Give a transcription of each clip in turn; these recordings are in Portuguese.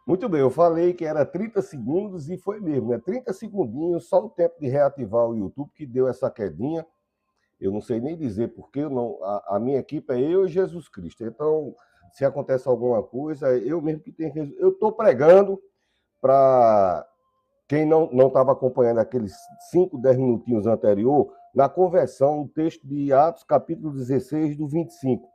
Muito bem, eu falei que era 30 segundos e foi mesmo, né? 30 segundinhos, só o tempo de reativar o YouTube que deu essa quedinha. Eu não sei nem dizer porque eu não, a minha equipe é eu e Jesus Cristo. Então, se acontece alguma coisa, eu mesmo que tenho que. Eu estou pregando para quem não estava acompanhando aqueles 5, 10 minutinhos anterior, na conversão, o texto de Atos, capítulo 16, do 25,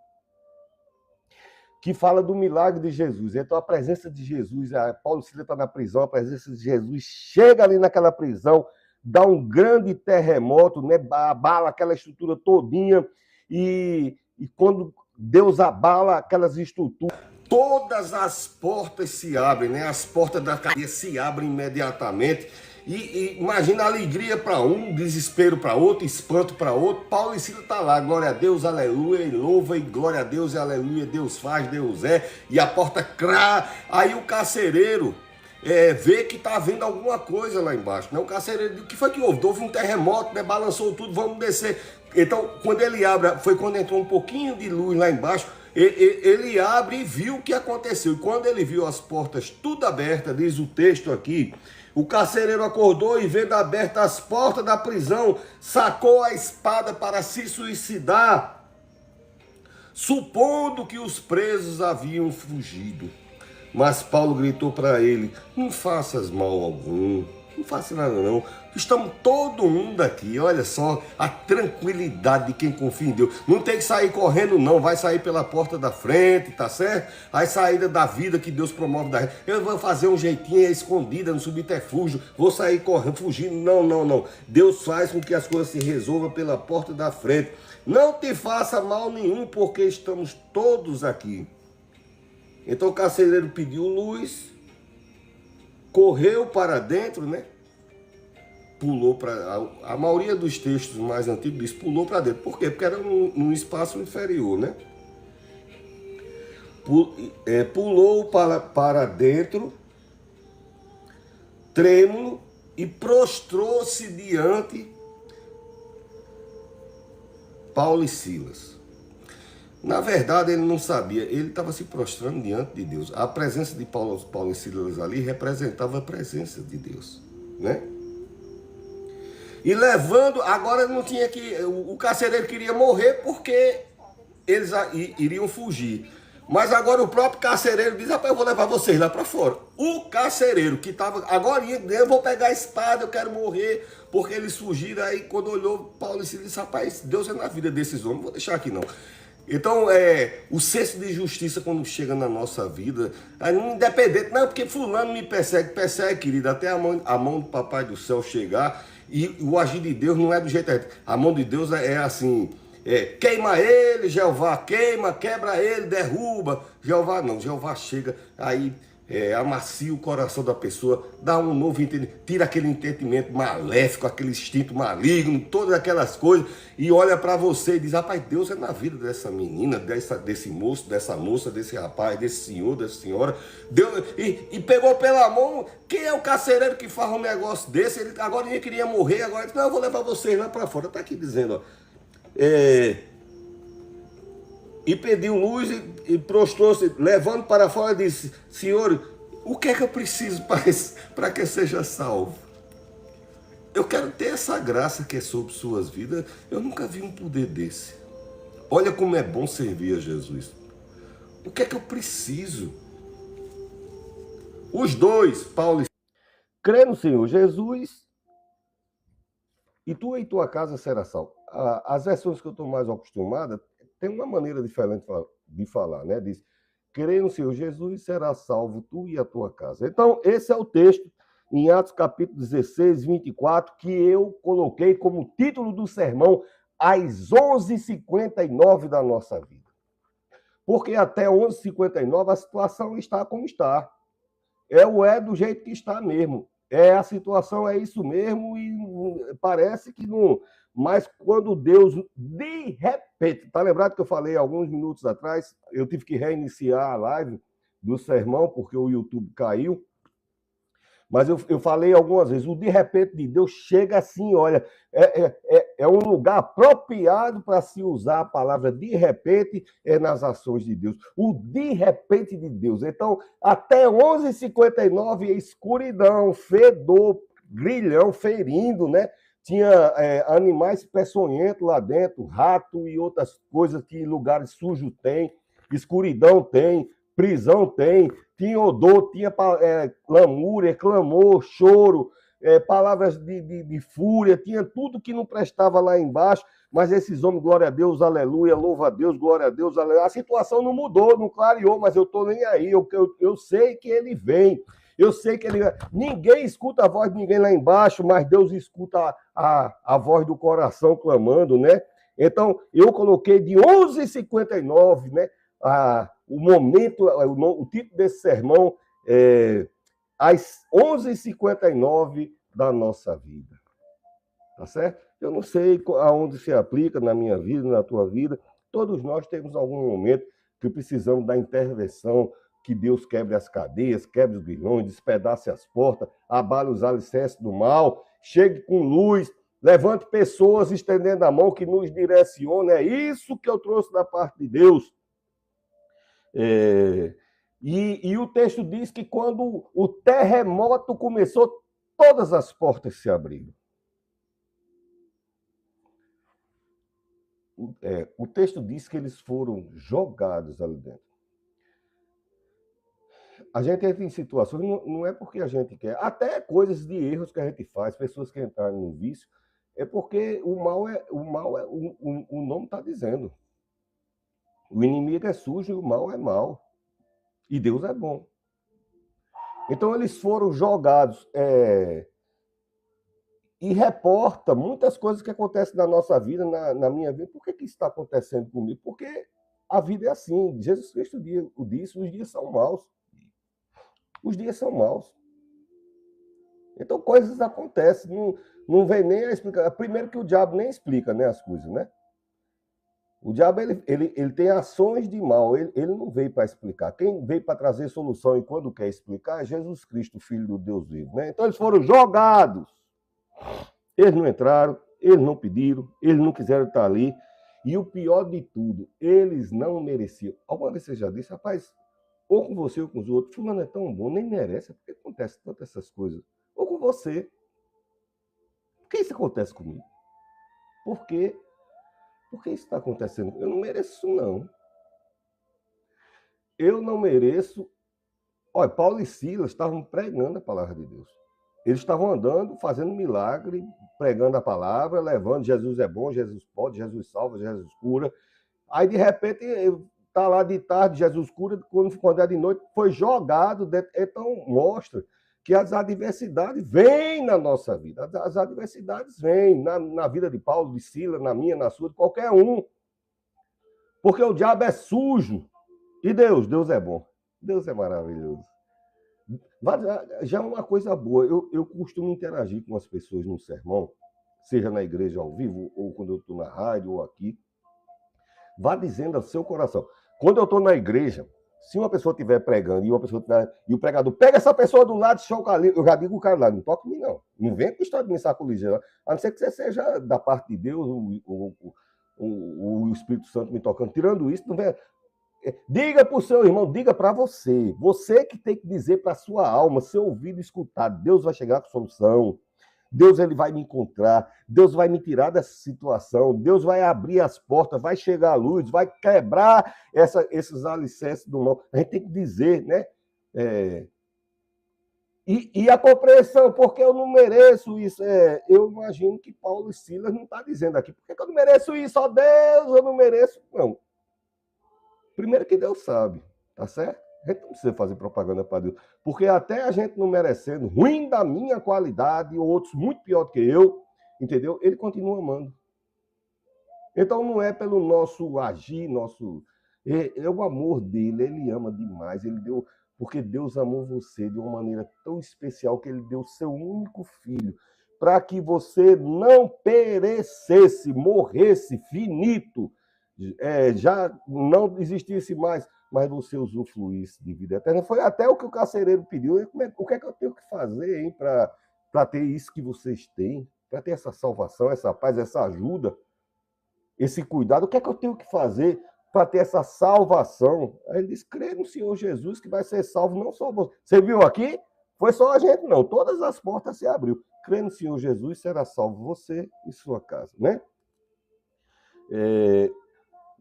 que fala do milagre de Jesus. Então, a presença de Jesus, Paulo Silas está na prisão, a presença de Jesus chega ali naquela prisão, dá um grande terremoto, né? Abala aquela estrutura todinha, e quando Deus abala aquelas estruturas, todas as portas se abrem, né? As portas da cadeia se abrem imediatamente. E imagina a alegria para um, desespero para outro, espanto para outro. Paulo e Silas está lá, glória a Deus, aleluia, e louva, e glória a Deus, e aleluia, Deus faz, Deus é. E a porta crá. Aí o carcereiro vê que está havendo alguma coisa lá embaixo, né? O carcereiro, o que foi que houve? Houve um terremoto, né? Balançou tudo, vamos descer. Então, quando ele abre, foi quando entrou um pouquinho de luz lá embaixo, ele abre e viu o que aconteceu. E quando ele viu as portas tudo abertas, diz o texto aqui, o carcereiro acordou e, vendo abertas as portas da prisão, sacou a espada para se suicidar, supondo que os presos haviam fugido. Mas Paulo gritou para ele: não faças mal algum, não faça nada não. Estamos todo mundo aqui, olha só a tranquilidade de quem confia em Deus. Não tem que sair correndo não, vai sair pela porta da frente, tá certo? A saída da vida que Deus promove da gente. Eu vou fazer um jeitinho escondida, no subterfúgio, vou sair correndo, fugindo. Não, não, não. Deus faz com que as coisas se resolvam pela porta da frente. Não te faça mal nenhum, porque estamos todos aqui. Então o carcereiro pediu luz, correu para dentro, né? Pulou para... A maioria dos textos mais antigos diz pulou para dentro. Por quê? Porque era num espaço inferior, né? Pulou para dentro, trêmulo, e prostrou-se diante Paulo e Silas. Na verdade, ele não sabia, ele estava se prostrando diante de Deus. A presença de Paulo e Silas ali representava a presença de Deus, né? E levando, agora não tinha que, o carcereiro queria morrer porque eles iriam fugir. Mas agora o próprio carcereiro diz: rapaz, eu vou levar vocês lá para fora. O carcereiro que estava, agora eu vou pegar a espada, eu quero morrer, porque eles fugiram. Aí quando olhou Paulo e Silas disse: rapaz, Deus é na vida desses homens, não vou deixar aqui não. Então, o senso de justiça quando chega na nossa vida, independente, não, porque fulano me persegue, querido, até a mão do papai do céu chegar, e o agir de Deus não é do jeito certo. A mão de Deus é assim, queima ele, Jeová queima, quebra ele, derruba. Jeová não, Jeová chega, aí amacia o coração da pessoa, dá um novo entendimento, tira aquele entendimento maléfico, aquele instinto maligno, todas aquelas coisas, e olha para você e diz: rapaz, Deus é na vida dessa menina, desse moço, dessa moça, desse rapaz, desse senhor, dessa senhora. Deus, e pegou pela mão. Quem é o carcereiro que faz um negócio desse? Ele agora nem queria morrer, agora disse: não, eu vou levar vocês lá para fora. Tá aqui dizendo, ó. E pediu luz e prostrou-se, levando para fora, e disse: Senhor, o que é que eu preciso para que seja salvo? Eu quero ter essa graça que é sobre suas vidas. Eu nunca vi um poder desse. Olha como é bom servir a Jesus. O que é que eu preciso? Os dois, Paulo e crê no Senhor Jesus, e tu e tua casa será salvo. As versões que eu estou mais acostumada tem uma maneira diferente de falar, né? Diz: crê no Senhor Jesus, será salvo tu e a tua casa. Então, esse é o texto em Atos capítulo 16, 24, que eu coloquei como título do sermão às 11h59 da nossa vida. Porque até 11h59 a situação está como está. Do jeito que está mesmo. A situação é isso mesmo, e parece que não. Mas quando Deus, de repente, tá lembrado que eu falei alguns minutos atrás, eu tive que reiniciar a live do sermão porque o YouTube caiu. Mas eu falei algumas vezes, o de repente de Deus chega assim, olha, é um lugar apropriado para se usar a palavra de repente nas ações de Deus. O de repente de Deus. Então, até 11h59, escuridão, fedor, grilhão, ferindo, né? Tinha animais peçonhentos lá dentro, rato e outras coisas que lugares sujos tem, escuridão tem, prisão tem, tinha odor, tinha lamúria, clamor, choro, palavras de fúria, tinha tudo que não prestava lá embaixo, mas esses homens, glória a Deus, aleluia, louva a Deus, glória a Deus, aleluia. A situação não mudou, não clareou, mas eu estou nem aí, eu sei que ele vem. Eu sei que ninguém escuta a voz de ninguém lá embaixo, mas Deus escuta a voz do coração clamando, né? Então, eu coloquei de 11h59, né? O momento, o título desse sermão é às 11h59 da nossa vida. Tá certo? Eu não sei aonde se aplica na minha vida, na tua vida. Todos nós temos algum momento que precisamos da intervenção, que Deus quebre as cadeias, quebre os grilhões, despedace as portas, abale os alicerces do mal, chegue com luz, levante pessoas estendendo a mão que nos direciona. É isso que eu trouxe da parte de Deus. E o texto diz que quando o terremoto começou, todas as portas se abriram. O texto diz que eles foram jogados ali dentro. A gente entra em situações, não é porque a gente quer, até coisas de erros que a gente faz, pessoas que entraram no vício, é porque o nome está dizendo. O inimigo é sujo e o mal é mal. E Deus é bom. Então eles foram jogados e reporta muitas coisas que acontecem na nossa vida, na minha vida. Por que isso está acontecendo comigo? Porque a vida é assim. Jesus Cristo disse, os dias são maus. Os dias são maus. Então coisas acontecem. Não vem nem a explicar. Primeiro que o diabo nem explica, né, as coisas, né? O diabo ele tem ações de mal, ele não veio para explicar. Quem veio para trazer solução e quando quer explicar é Jesus Cristo, Filho do Deus vivo. Né? Então eles foram jogados. Eles não entraram, eles não pediram, eles não quiseram estar ali. E o pior de tudo, eles não mereciam. Alguma vez você já disse, rapaz, ou com você ou com os outros, fulano é tão bom, nem merece, porque acontece tantas essas coisas. Ou com você. Por que isso acontece comigo? Por quê? Por que isso está acontecendo? Eu não mereço isso, não. Eu não mereço. Olha, Paulo e Silas estavam pregando a palavra de Deus. Eles estavam andando, fazendo milagre, pregando a palavra, levando Jesus é bom, Jesus pode, Jesus salva, Jesus cura. Aí, de repente, está lá de tarde, Jesus cura, quando é de noite, foi jogado. Então, mostra que as adversidades vêm na nossa vida. As adversidades vêm na vida de Paulo, de Silas, na minha, na sua, de qualquer um. Porque o diabo é sujo. E Deus é bom. Deus é maravilhoso. Já é uma coisa boa. Eu costumo interagir com as pessoas no sermão, seja na igreja ao vivo, ou quando eu estou na rádio, ou aqui. Vá dizendo ao seu coração. Quando eu estou na igreja, se uma pessoa estiver pregando e o pregador pega essa pessoa do lado e choca ali, eu já digo o cara lá, não toca em mim, não. Não vem com história de me sacudir, a não ser que você seja da parte de Deus, o Espírito Santo me tocando. Tirando isso, não vem. Diga para o seu irmão, diga para você. Você que tem que dizer para a sua alma, seu ouvido escutar. Deus vai chegar com solução. Deus ele vai me encontrar, Deus vai me tirar dessa situação, Deus vai abrir as portas, vai chegar a luz, vai quebrar esses alicerces do mal. A gente tem que dizer, né? E a compreensão, porque eu não mereço isso. Eu imagino que Paulo e Silas não estão dizendo aqui, por que eu não mereço isso? Ó Deus, eu não mereço. Não. Primeiro que Deus sabe, tá certo? A gente não precisa fazer propaganda para Deus. Porque até a gente não merecendo, ruim da minha qualidade, ou outros muito pior do que eu, entendeu? Ele continua amando. Então não é pelo nosso agir, é o amor dele, ele ama demais. Ele deu, porque Deus amou você de uma maneira tão especial que ele deu seu único filho, para que você não perecesse, morresse finito, já não existisse mais, mas você usufruísse de vida eterna. Foi até o que o carcereiro pediu. O que é que eu tenho que fazer, hein, para ter isso que vocês têm? Para ter essa salvação, essa paz, essa ajuda, esse cuidado? O que é que eu tenho que fazer para ter essa salvação? Aí ele diz: crê no Senhor Jesus que vai ser salvo, não só você. Você viu aqui? Foi só a gente, não. Todas as portas se abriu. Crê no Senhor Jesus, será salvo você e sua casa, né?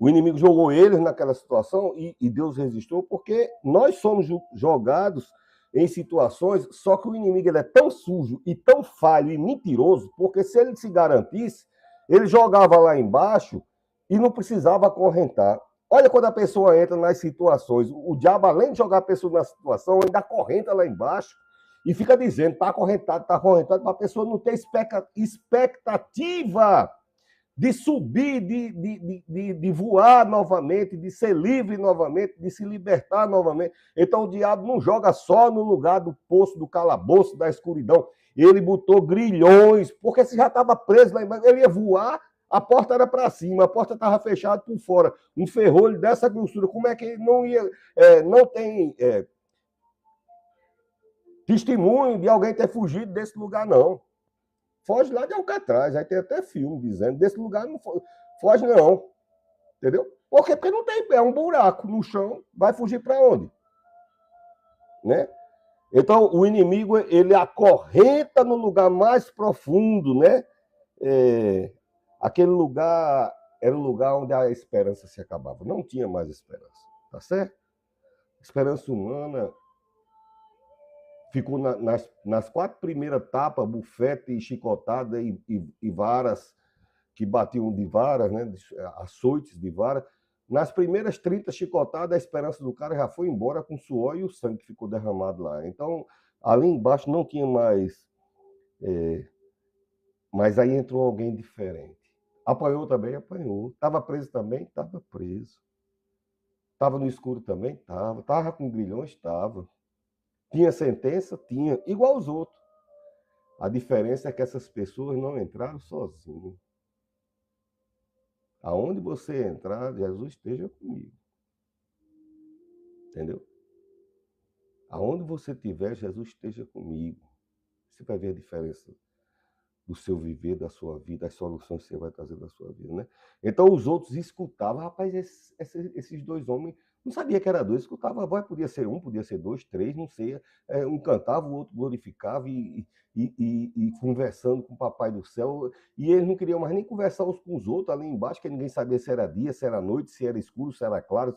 O inimigo jogou eles naquela situação e Deus resistiu, porque nós somos jogados em situações, só que o inimigo ele é tão sujo e tão falho e mentiroso, porque se ele se garantisse, ele jogava lá embaixo e não precisava acorrentar. Olha quando a pessoa entra nas situações, o diabo, além de jogar a pessoa na situação, ainda acorrenta lá embaixo e fica dizendo, está acorrentado, para a pessoa não ter expectativa de subir, de voar novamente, de ser livre novamente, de se libertar novamente. Então o diabo não joga só no lugar do poço, do calabouço, da escuridão. Ele botou grilhões, porque se já estava preso lá embaixo, ele ia voar, a porta era para cima, a porta estava fechada por fora. Um ferrolho dessa grossura, como é que ele não ia... não tem testemunho de alguém ter fugido desse lugar, não. Foge lá de Alcatraz, aí tem até filme dizendo, desse lugar não foge não, entendeu? Por quê? Porque não tem pé, é um buraco no chão, vai fugir para onde? Né? Então, o inimigo, ele acorrenta no lugar mais profundo, né? Aquele lugar era o lugar onde a esperança se acabava, não tinha mais esperança, tá certo? Esperança humana ficou nas 4 primeiras tapas, bufete, chicotada e varas, que batiam de varas, né, açoites de vara. Nas primeiras 30 chicotadas, a esperança do cara já foi embora com o suor e o sangue que ficou derramado lá. Então, ali embaixo não tinha mais... mas aí entrou alguém diferente. Apanhou também? Apanhou. Estava preso também? Estava preso. Estava no escuro também? Estava. Estava com grilhões? Estava. Tinha sentença? Tinha. Igual os outros. A diferença é que essas pessoas não entraram sozinhas. Aonde você entrar, Jesus esteja comigo. Entendeu? Aonde você estiver, Jesus esteja comigo. Você vai ver a diferença do seu viver, da sua vida, as soluções que você vai trazer da sua vida, né? Então os outros escutavam, rapaz, esses 2 homens, não sabia que era 2, escutava a voz, podia ser 1, podia ser 2, 3, não sei. Um cantava, o outro glorificava e conversando com o Papai do Céu. E eles não queriam mais nem conversar uns com os outros ali embaixo, que ninguém sabia se era dia, se era noite, se era escuro, se era claro.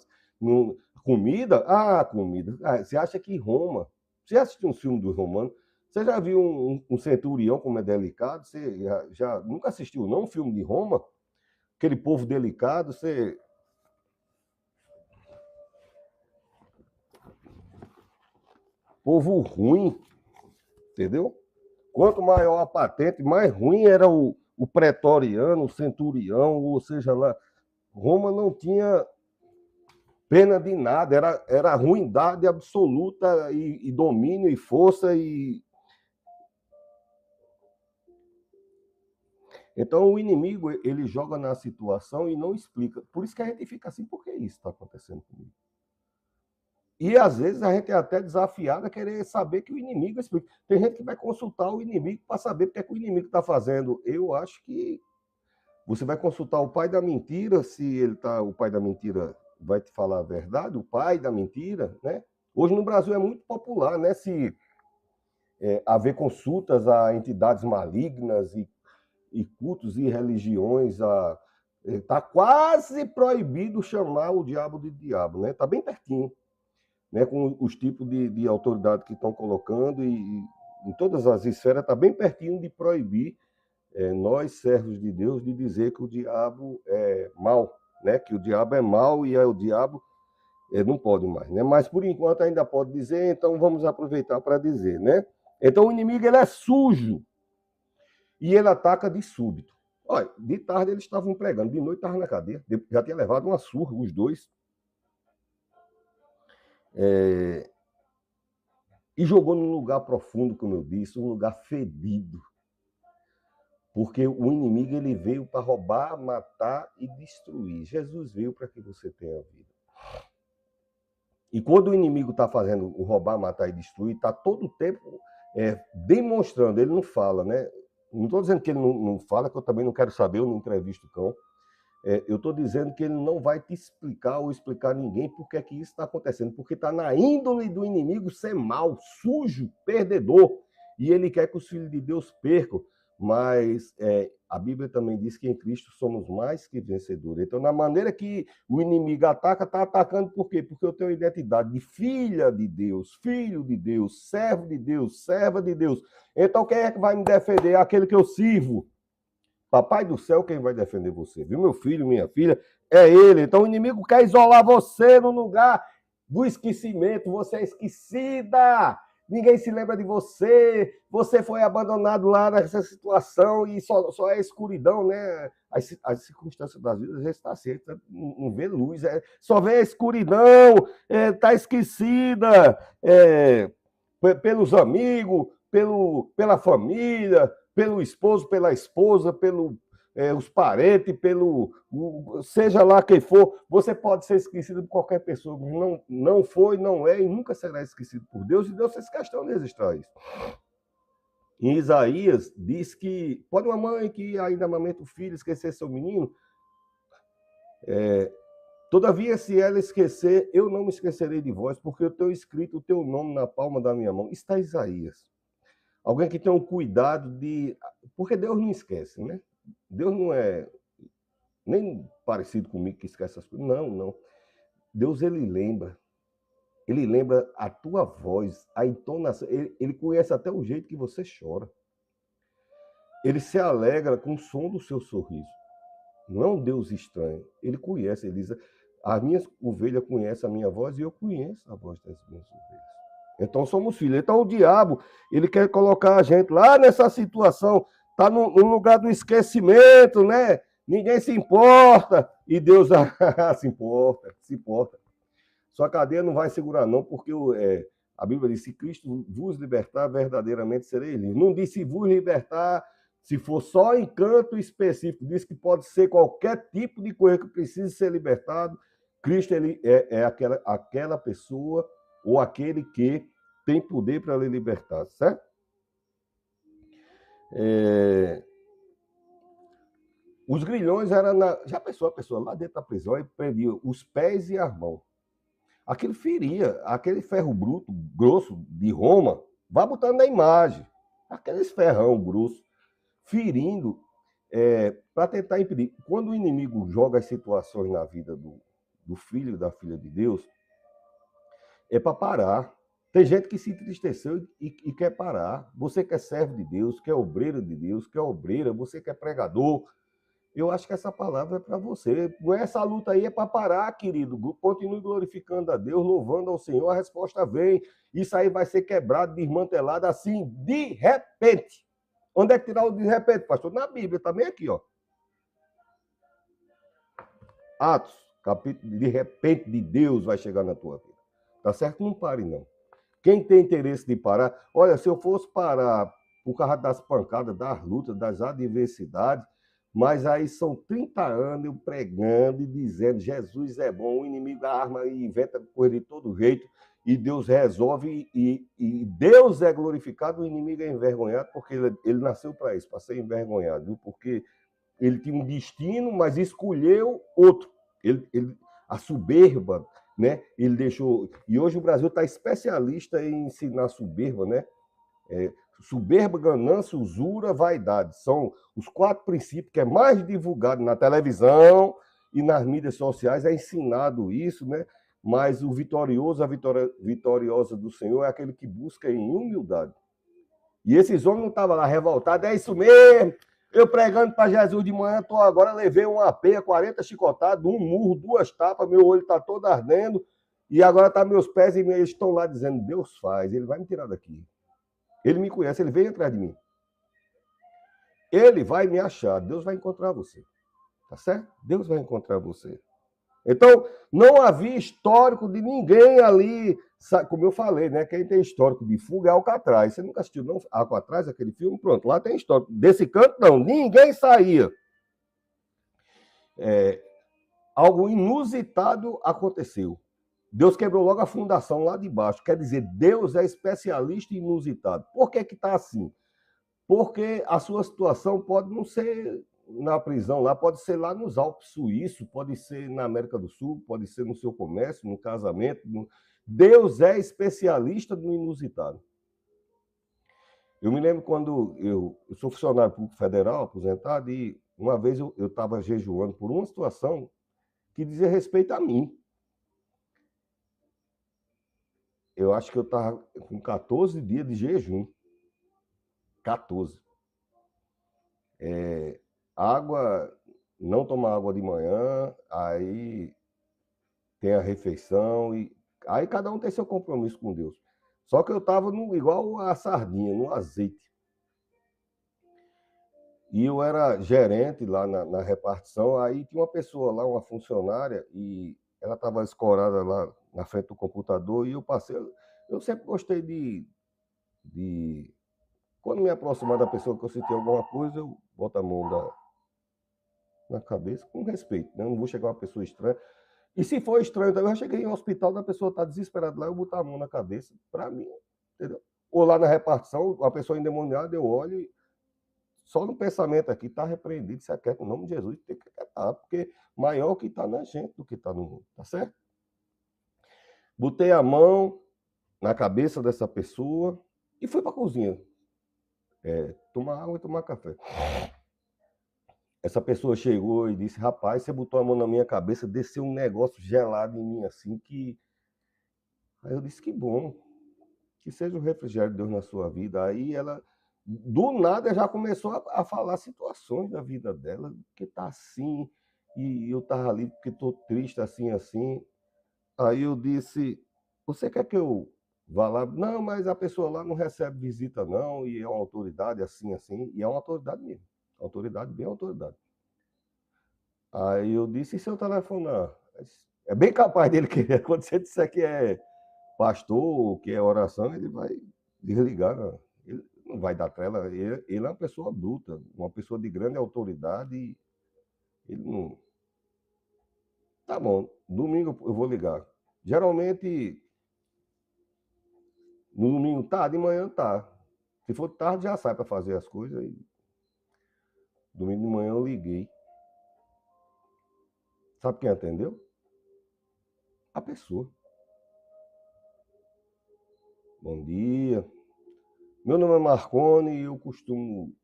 Comida? Comida. Você acha que Roma... Você assistiu um filme dos romanos? Você já viu um centurião como é delicado? Você já nunca assistiu, não, um filme de Roma? Aquele povo delicado, você... Povo ruim, entendeu? Quanto maior a patente, mais ruim era o pretoriano, o centurião, ou seja lá. Roma não tinha pena de nada, era ruindade absoluta e domínio e força e... Então o inimigo, ele joga na situação e não explica. Por isso que a gente fica assim, por que isso está acontecendo comigo? E às vezes a gente é até desafiado a querer saber que o inimigo explica. Tem gente que vai consultar o inimigo para saber o que é que o inimigo está fazendo. Eu acho que você vai consultar o pai da mentira, se ele tá, o pai da mentira vai te falar a verdade, o pai da mentira, né? Hoje no Brasil é muito popular, né? Se haver consultas a entidades malignas e cultos e religiões, está quase proibido chamar o diabo de diabo, né? Está bem pertinho, né? Com os tipos de autoridade que estão colocando e em todas as esferas está bem pertinho de proibir nós, servos de Deus, de dizer que o diabo é mau, né? Que o diabo é mau e o diabo não pode mais, né? Mas por enquanto ainda pode dizer, então vamos aproveitar para dizer, né? Então o inimigo ele é sujo e ele ataca de súbito. Olha, de tarde eles estavam pregando, de noite estavam na cadeia, já tinha levado uma surra, os dois. E jogou num lugar profundo, como eu disse, um lugar fedido. Porque o inimigo ele veio para roubar, matar e destruir. Jesus veio para que você tenha vida. E quando o inimigo está fazendo o roubar, matar e destruir, está todo o tempo demonstrando, ele não fala, né? Não estou dizendo que ele não fala, que eu também não quero saber, eu não entrevisto o cão. Eu estou dizendo que ele não vai te explicar ou explicar a ninguém por que é que isso está acontecendo, porque está na índole do inimigo ser mau, sujo, perdedor, e ele quer que os filhos de Deus percam, mas a Bíblia também diz que em Cristo somos mais que vencedores. Então, na maneira que o inimigo ataca, está atacando por quê? Porque eu tenho a identidade de filha de Deus, filho de Deus, servo de Deus, serva de Deus. Então, quem é que vai me defender? Aquele que eu sirvo. Papai do céu, quem vai defender você? Viu, meu filho, minha filha? É ele. Então o inimigo quer isolar você no lugar do esquecimento. Você é esquecida. Ninguém se lembra de você. Você foi abandonado lá nessa situação e só é escuridão, né? As circunstâncias das vidas, às vezes está assim, não vê luz. Só vê a escuridão, está esquecida pelos amigos, pela família, pelo esposo, pela esposa, os parentes, seja lá quem for, você pode ser esquecido por qualquer pessoa. Não foi, não é e nunca será esquecido por Deus, e Deus fez questão de registrar isso. Em Isaías, diz que pode uma mãe que ainda amamenta o filho esquecer seu menino? Todavia, se ela esquecer, eu não me esquecerei de vós, porque eu tenho escrito o teu nome na palma da minha mão. Está Isaías. Alguém que tem um cuidado de... Porque Deus não esquece, né? Deus não é nem parecido comigo que esquece as coisas. Não, não. Deus, ele lembra. Ele lembra a tua voz, a entonação. Ele conhece até o jeito que você chora. Ele se alegra com o som do seu sorriso. Não é um Deus estranho. Ele conhece, ele diz, as minhas ovelhas conhecem a minha voz e eu conheço a voz das minhas ovelhas. Então somos filhos. Então o diabo, ele quer colocar a gente lá nessa situação, está no lugar do esquecimento, né? Ninguém se importa. E Deus se importa. Sua cadeia não vai segurar não, porque a Bíblia diz, se Cristo vos libertar, verdadeiramente serei livre. Não diz se vos libertar, se for só em canto específico. Diz que pode ser qualquer tipo de coisa que precise ser libertado. Cristo ele é aquela pessoa ou aquele que tem poder para lhe libertar, certo? Os grilhões eram já pensou a pessoa lá dentro da prisão e prendia os pés e as mãos. Aquilo feria, aquele ferro bruto, grosso de Roma, vai botando na imagem, aqueles ferrão grosso, ferindo para tentar impedir. Quando o inimigo joga as situações na vida do filho e da filha de Deus, é para parar. Tem gente que se entristeceu e quer parar. Você que é servo de Deus, que é obreiro de Deus, que é obreira, você que é pregador, eu acho que essa palavra é para você. Essa luta aí é para parar, querido. Continue glorificando a Deus, louvando ao Senhor, a resposta vem. Isso aí vai ser quebrado, desmantelado assim, de repente. Onde é que tirar o de repente, pastor? Na Bíblia, também aqui, ó. Atos, capítulo, de repente de Deus vai chegar na tua vida. Tá certo? Não pare, não. Quem tem interesse de parar, olha, se eu fosse parar por causa das pancadas, das lutas, das adversidades, mas aí são 30 anos eu pregando e dizendo, Jesus é bom, o inimigo arma e inventa coisa de todo jeito, e Deus resolve, e Deus é glorificado, o inimigo é envergonhado, porque ele nasceu para isso, para ser envergonhado, viu? Porque ele tinha um destino, mas escolheu outro. A soberba, né? Ele deixou. E hoje o Brasil está especialista em ensinar soberba, né? Soberba, ganância, usura, vaidade. São os 4 princípios que é mais divulgado na televisão e nas mídias sociais. É ensinado isso, né? Mas o vitorioso, a vitoriosa do Senhor é aquele que busca em humildade. E esses homens não estavam lá revoltados, é isso mesmo. Eu pregando para Jesus de manhã, agora levei uma peia, 40 chicotadas, um murro, 2 tapas, meu olho está todo ardendo, e agora tá meus pés e eles estão lá dizendo, Deus faz, ele vai me tirar daqui. Ele me conhece, ele veio atrás de mim. Ele vai me achar, Deus vai encontrar você. Tá certo? Deus vai encontrar você. Então, não havia histórico de ninguém ali, como eu falei, né? Quem tem histórico de fuga é Alcatraz. Você nunca assistiu, não? Alcatraz, aquele filme? Pronto, lá tem histórico. Desse canto, não, ninguém saía. Algo inusitado aconteceu. Deus quebrou logo a fundação lá de baixo. Quer dizer, Deus é especialista em inusitado. Por que está assim? Porque a sua situação pode não ser na prisão lá, pode ser lá nos Alpes suíços, pode ser na América do Sul, pode ser no seu comércio, no casamento. Deus é especialista no inusitado. Eu me lembro quando eu sou funcionário público federal, aposentado, e uma vez eu estava jejuando por uma situação que dizia respeito a mim. Eu acho que eu estava com 14 dias de jejum. 14. Água, não tomar água de manhã, aí tem a refeição, e aí cada um tem seu compromisso com Deus. Só que eu estava igual a sardinha, no azeite. E eu era gerente lá na repartição, aí tinha uma pessoa lá, uma funcionária, e ela estava escorada lá na frente do computador, e eu passei. Eu sempre gostei de quando me aproximar da pessoa que eu senti alguma coisa, eu boto a mão na cabeça com respeito, né? Eu não vou chegar uma pessoa estranha. E se for estranho também, eu cheguei em um hospital, a pessoa está desesperada lá, eu botar a mão na cabeça, para mim, entendeu? Ou lá na repartição, a pessoa endemoniada, eu olho e só no pensamento aqui está repreendido, se aquieta em nome de Jesus, tem que aquietar, porque maior o que está na gente do que está no mundo, tá certo? Botei a mão na cabeça dessa pessoa e fui para a cozinha. Tomar água e tomar café. Essa pessoa chegou e disse, rapaz, você botou a mão na minha cabeça, desceu um negócio gelado em mim assim que... Aí eu disse, que bom, que seja o refrigério de Deus na sua vida. Aí ela, do nada, já começou a falar situações da vida dela, que tá assim, e eu tava ali porque tô triste, assim, assim. Aí eu disse, você quer que eu vá lá? Não, mas a pessoa lá não recebe visita não, e é uma autoridade assim, assim, e é uma autoridade mesmo. Autoridade, bem autoridade. Aí eu disse, e se eu telefonar? É bem capaz dele querer, quando você disser que é pastor, que é oração, ele vai desligar, né? Ele não vai dar trela, ele é uma pessoa adulta, uma pessoa de grande autoridade, e ele não... Tá bom, domingo eu vou ligar. Geralmente, no domingo tá, de manhã tá. Se for tarde, já sai para fazer as coisas. E domingo de manhã eu liguei. Sabe quem atendeu? A pessoa. Bom dia. Meu nome é Marcone e eu costumo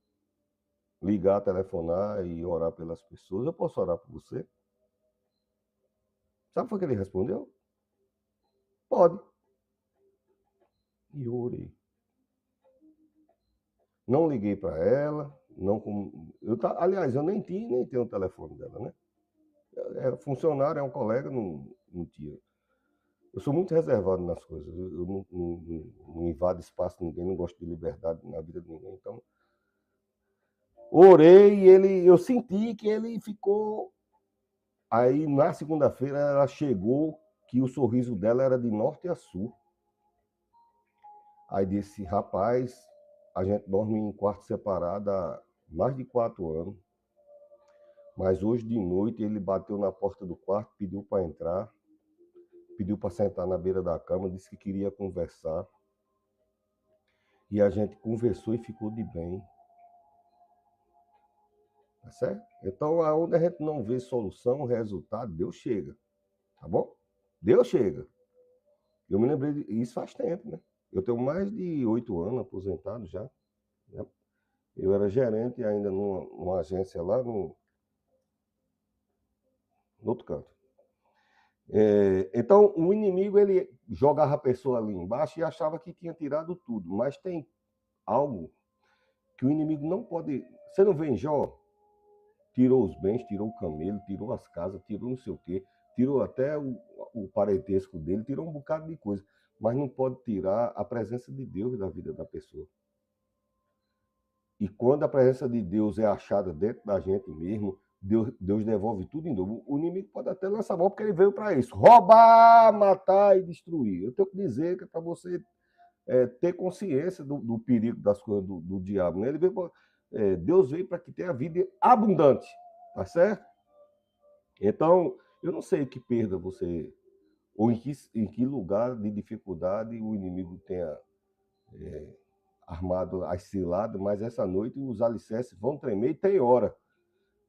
ligar, telefonar e orar pelas pessoas. Eu posso orar por você? Sabe o que foi que ele respondeu? Pode. E eu orei. Não liguei para ela, não aliás, eu nem tenho o telefone dela, né? É funcionário, é um colega, não tinha. Eu sou muito reservado nas coisas, eu não invado espaço de ninguém, não gosto de liberdade na vida de ninguém. Então, orei e eu senti que ele ficou. Aí, na segunda-feira, ela chegou, que o sorriso dela era de norte a sul. Aí disse, rapaz, a gente dorme em quarto separado há mais de 4 anos. Mas hoje de noite ele bateu na porta do quarto, pediu para entrar, pediu para sentar na beira da cama, disse que queria conversar. E a gente conversou e ficou de bem. Tá certo? Então, aonde a gente não vê solução, resultado, Deus chega. Tá bom? Deus chega. Eu me lembrei isso faz tempo, né? Eu tenho mais de 8 anos aposentado já. Né? Eu era gerente ainda numa agência lá no outro canto. Então, o inimigo ele jogava a pessoa ali embaixo e achava que tinha tirado tudo. Mas tem algo que o inimigo não pode... Você não vê em Jó? Tirou os bens, tirou o camelo, tirou as casas, tirou não sei o quê, tirou até o parentesco dele, tirou um bocado de coisa. Mas não pode tirar a presença de Deus da vida da pessoa. E quando a presença de Deus é achada dentro da gente mesmo, Deus devolve tudo em dobro. O inimigo pode até lançar a mão, porque ele veio para isso. Roubar, matar e destruir. Eu tenho que dizer que é para você ter consciência do perigo das coisas do diabo. Né? Deus veio para que tenha vida abundante. Tá certo? Então, eu não sei que perda você, ou em que lugar de dificuldade o inimigo tenha armado as ciladas, mas essa noite os alicerces vão tremer e tem hora.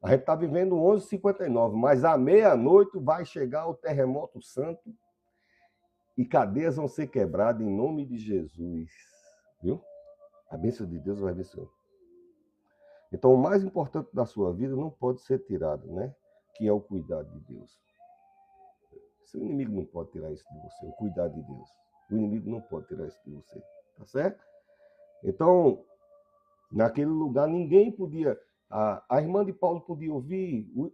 A gente está vivendo 11h59, mas à meia-noite vai chegar o terremoto santo e cadeias vão ser quebradas em nome de Jesus. Viu? A bênção de Deus vai abençoar. Então, o mais importante da sua vida não pode ser tirado, né? Que é o cuidado de Deus. Seu inimigo não pode tirar isso de você, o cuidado de Deus. O inimigo não pode tirar isso de você, tá certo? Então, naquele lugar, ninguém podia... A irmã de Paulo podia ouvir, o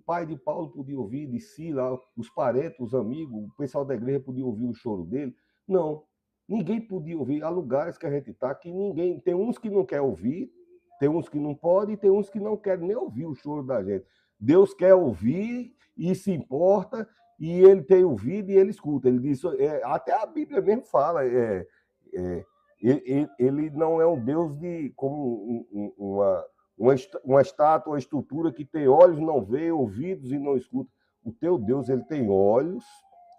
pai de Paulo podia ouvir, de Silas, os parentes, os amigos, o pessoal da igreja podia ouvir o choro dele. Não, ninguém podia ouvir. Há lugares que a gente está que ninguém... Tem uns que não quer ouvir, tem uns que não podem, e tem uns que não querem nem ouvir o choro da gente. Deus quer ouvir e se importa, e ele tem ouvido e ele escuta. Ele diz, até a Bíblia mesmo fala, ele não é um Deus de como uma estátua, uma estrutura que tem olhos, não vê, ouvidos e não escuta. O teu Deus, ele tem olhos,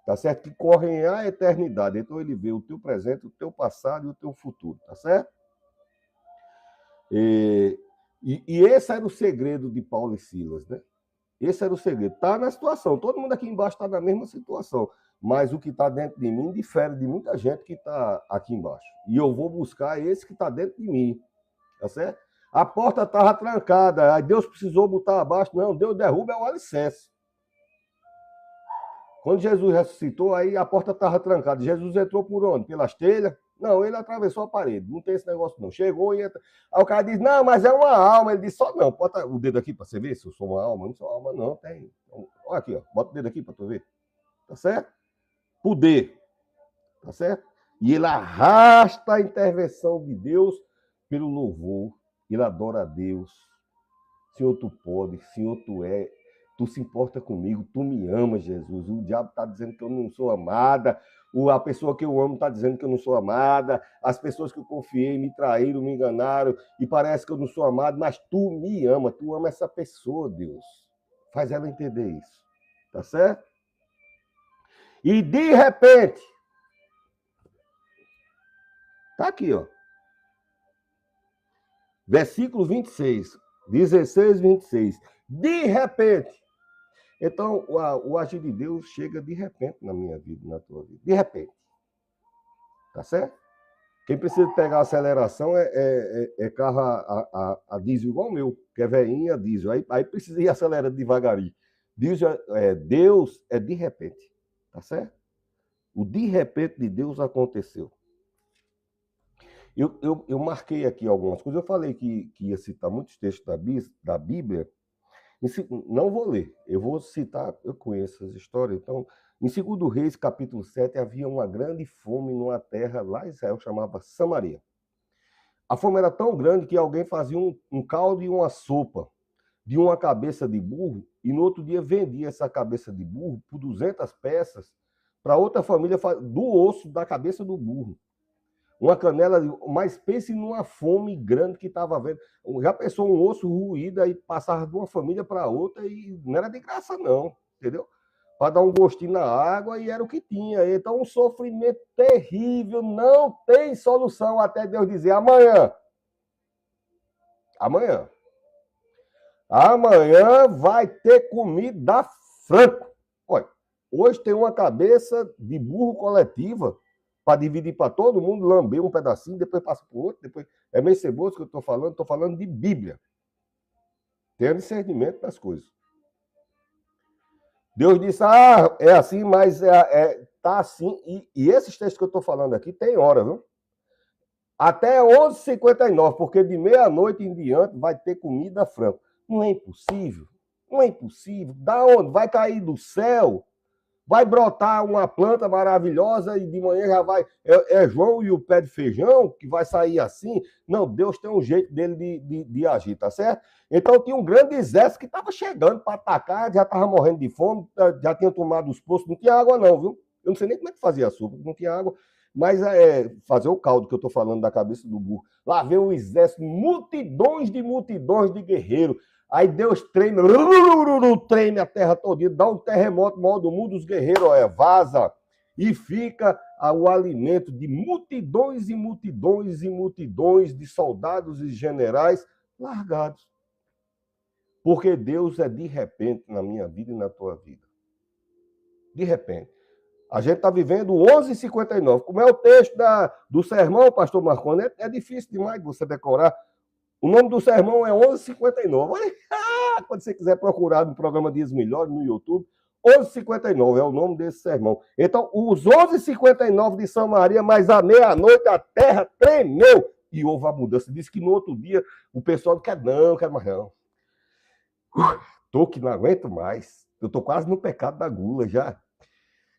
tá certo? Que correm à eternidade. Então ele vê o teu presente, o teu passado e o teu futuro, tá certo? E esse era o segredo de Paulo e Silas, né? Esse era o segredo. Está na situação. Todo mundo aqui embaixo está na mesma situação. Mas o que está dentro de mim difere de muita gente que está aqui embaixo. E eu vou buscar esse que está dentro de mim. Tá certo? A porta estava trancada. Aí Deus precisou botar abaixo. Não, Deus derruba o alicerce. Quando Jesus ressuscitou, aí a porta estava trancada. Jesus entrou por onde? Pelas telhas? Não, ele atravessou a parede. Não tem esse negócio, não. Chegou e entra. Aí o cara diz, não, mas é uma alma. Ele disse, só não. Bota o dedo aqui para você ver se eu sou uma alma. Não sou alma, não. Tem. Olha aqui, ó. Bota o dedo aqui para tu ver. Tá certo? Poder. Tá certo? E ele arrasta a intervenção de Deus pelo louvor. Ele adora a Deus. Senhor, tu pode. Senhor, tu é. Tu se importa comigo, tu me amas, Jesus. O diabo está dizendo que eu não sou amada, a pessoa que eu amo está dizendo que eu não sou amada, as pessoas que eu confiei me traíram, me enganaram, e parece que eu não sou amado, mas tu me ama, tu ama essa pessoa, Deus. Faz ela entender isso, tá certo? E de repente, tá aqui, ó. Versículo 26, 16, 26. De repente, então, o agir de Deus chega de repente na minha vida, na tua vida. De repente. Tá certo? Quem precisa pegar a aceleração é carro a diesel igual o meu, que é velhinho a diesel. Aí precisa ir acelerando devagarinho. Deus é de repente. Tá certo? O de repente de Deus aconteceu. Eu marquei aqui algumas coisas. Eu falei que ia citar muitos textos da Bíblia. Não vou ler, eu vou citar, eu conheço as histórias. Então, em 2 Reis, capítulo 7, havia uma grande fome numa terra lá em Israel, chamava Samaria. A fome era tão grande que alguém fazia um caldo e uma sopa de uma cabeça de burro, e no outro dia vendia essa cabeça de burro por 200 peças para outra família do osso da cabeça do burro. Uma canela, mas pense numa fome grande que estava havendo. Já pensou um osso ruído aí passava de uma família para outra e não era de graça não, entendeu? Para dar um gostinho na água e era o que tinha. Então um sofrimento terrível, não tem solução até Deus dizer amanhã. Amanhã vai ter comida franco. Olha, hoje tem uma cabeça de burro coletiva para dividir para todo mundo, lamber um pedacinho, depois passa para o outro, depois... É meio ceboso que eu estou falando de Bíblia. Tenha discernimento das coisas. Deus disse, é assim, mas tá assim. E esses textos que eu estou falando aqui tem hora, viu? Até 11h59, porque de meia-noite em diante vai ter comida franca. Não é impossível. Não é impossível. Da onde? Vai cair do céu? vai brotar uma planta maravilhosa e de manhã já vai... É João e o pé de feijão que vai sair assim? Não, Deus tem um jeito dele de agir, tá certo? Então tinha um grande exército que estava chegando para atacar, já estava morrendo de fome, já tinha tomado os poços, não tinha água não, viu? Eu não sei nem como é que fazia sopa, não tinha água. Mas fazer o caldo que eu estou falando da cabeça do burro. Lá vem um exército, multidões de guerreiros. Aí Deus treme a terra toda, dá um terremoto maior do mundo, os guerreiros vaza. E fica o alimento de multidões e multidões e multidões de soldados e generais largados. Porque Deus é de repente na minha vida e na tua vida. De repente. A gente está vivendo 11h59. Como é o texto do sermão, pastor Marconi? É difícil demais de você decorar. O nome do sermão é 11h59. Quando você quiser procurar no programa Dias Melhores, no YouTube, 11h59 é o nome desse sermão. Então, os 11h59 de Samaria, mas à meia-noite a terra tremeu. E houve a mudança. Diz que no outro dia o pessoal não quer mais não. Tô que não aguento mais. Eu tô quase no pecado da gula já.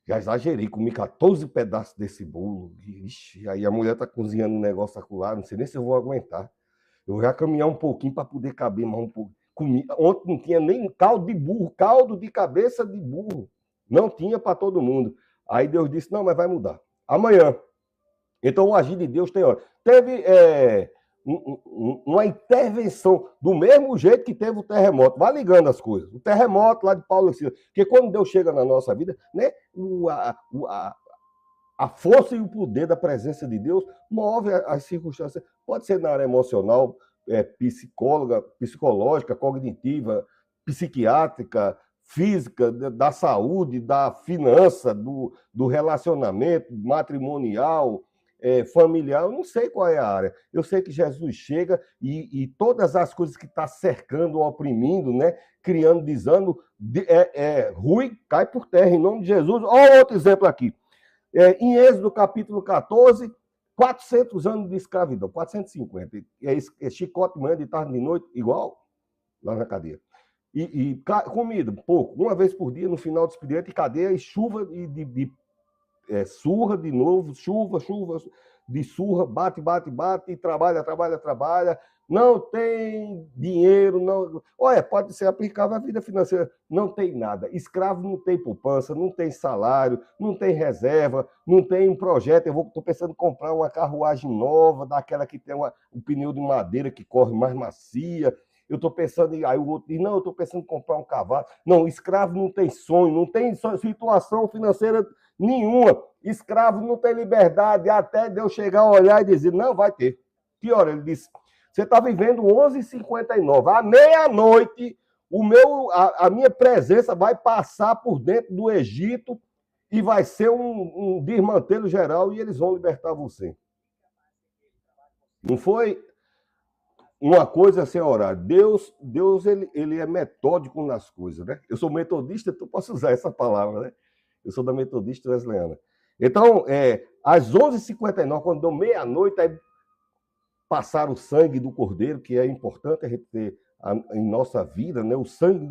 Já exagerei, comi 14 pedaços desse bolo. Ixi, aí a mulher tá cozinhando um negócio acolá, não sei nem se eu vou aguentar. Eu vou já caminhar um pouquinho para poder caber mais um pouco. Ontem não tinha nem caldo de burro, caldo de cabeça de burro. Não tinha para todo mundo. Aí Deus disse, não, mas vai mudar. Amanhã. Então o agir de Deus tem hora. Teve uma intervenção do mesmo jeito que teve o terremoto. Vai ligando as coisas. O terremoto lá de Paulo e Silas. Porque quando Deus chega na nossa vida, né, a força e o poder da presença de Deus move as circunstâncias. Pode ser na área emocional, psicológica, cognitiva, psiquiátrica, física, da saúde, da finança, do relacionamento matrimonial, familiar, eu não sei qual é a área. Eu sei que Jesus chega e todas as coisas que está cercando, oprimindo, né, criando desânimo, ruim, cai por terra, em nome de Jesus. Olha outro exemplo aqui. Em Êxodo, capítulo 14, 400 anos de escravidão, 450. Chicote de manhã, de tarde, de noite, igual lá na cadeia. E comida, pouco, uma vez por dia, no final do expediente, cadeia e chuva surra de novo, chuva, de surra, bate, e trabalha. Não tem dinheiro, não. Olha, pode ser aplicável à vida financeira. Não tem nada. Escravo não tem poupança, não tem salário, não tem reserva, não tem um projeto. Eu estou pensando em comprar uma carruagem nova, daquela que tem um pneu de madeira que corre mais macia. Eu estou pensando em... Aí o outro diz, não, eu estou pensando em comprar um cavalo. Não, escravo não tem sonho, não tem situação financeira nenhuma. Escravo não tem liberdade, até Deus chegar a olhar e dizer, não, vai ter. Que hora? Ele disse, você está vivendo 11h59. À meia-noite, a minha presença vai passar por dentro do Egito e vai ser um desmantelo geral e eles vão libertar você. Não foi uma coisa sem horário. Deus ele é metódico nas coisas, né? Eu sou metodista, então posso usar essa palavra, né? Eu sou da Metodista Wesleyana. Então, às 11h59, quando deu meia-noite, aí passaram o sangue do cordeiro, que é importante a gente ter em nossa vida, né? O sangue